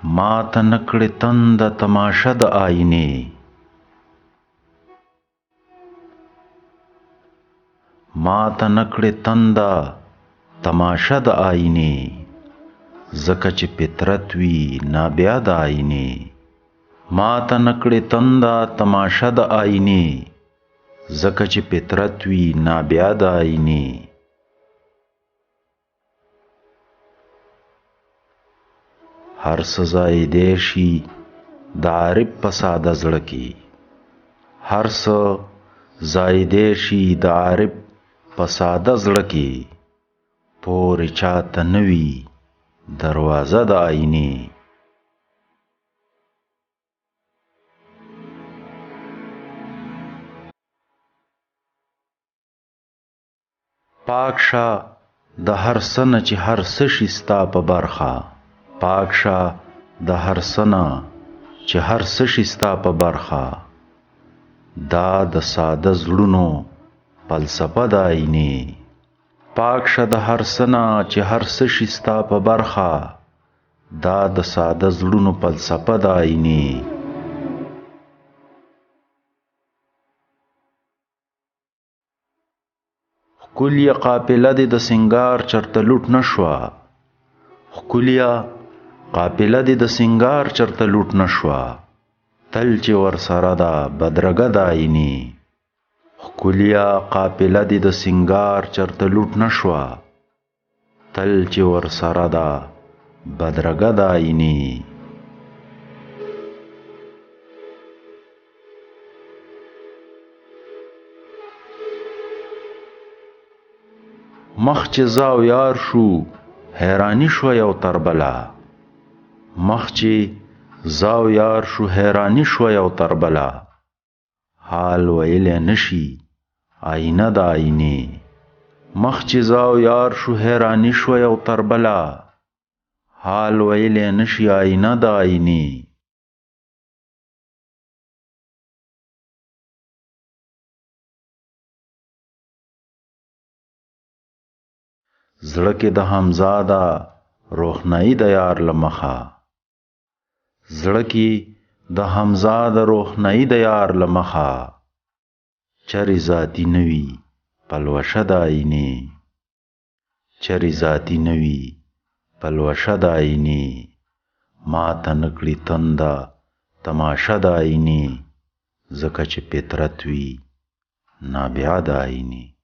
ما ته نکړې تند تماشه د آینې. ما ته نکړې تنده تماشه د آینې. ځکه چې فطرت وي نابیا د آینې. ما ته نکړې تنده تماشه د آینې. ځکه چې فطرت وي نابیا د آینې. هر څه زایدې شي د عارف په ساده زړه کې. هر څه زایدې شي د عارف په ساده زړه کې. پورې چاته نه وي دروازه د آینې. پاک شه د هر څه نه چې هر څه شي ستا په برخه. پاک شه د هر څه نه چې هر څه شي ستا په برخه. دا د ساده زړونو فلسفه د آینې. پاک شه د هر څه نه چې هر څه شي ستا په برخه. دا د ساده زړونو فلسفه د آینې. ښکلیه قافله دې د سنگار چرته لوټ نشوه. ښکلیه قافله دې د سنگار چرته لوټ نشوه. تل چې ورسره ده بدرګه د آینې. ښکلیه قافله دې د سنگار چرته لوټ نشوه. تل چې ورسره ده بدرګه د آینې. مخ چې زاو یار شو حیرانی شو یو تربله. مخ چې زاو یار شو حیرانی شو یو تربله. حال ویلې نشي آینه د آینې. مخ چې زاو یار شو حیرانی شو یو تربله. حال ویلې نشي آینه د آینې. زړه کې د حمزه ده روښنایي د یار له مخه. زړه کې د حمزه د روښنایي د یار له مخه. چرې ذاتي نه وي پلوشه د آینې. چرې ذاتي نه وي پلوشه د آینې. ما ته نکړې تنده تماشه د آینې. ځکه چې فطرت وي نابیا د آینې.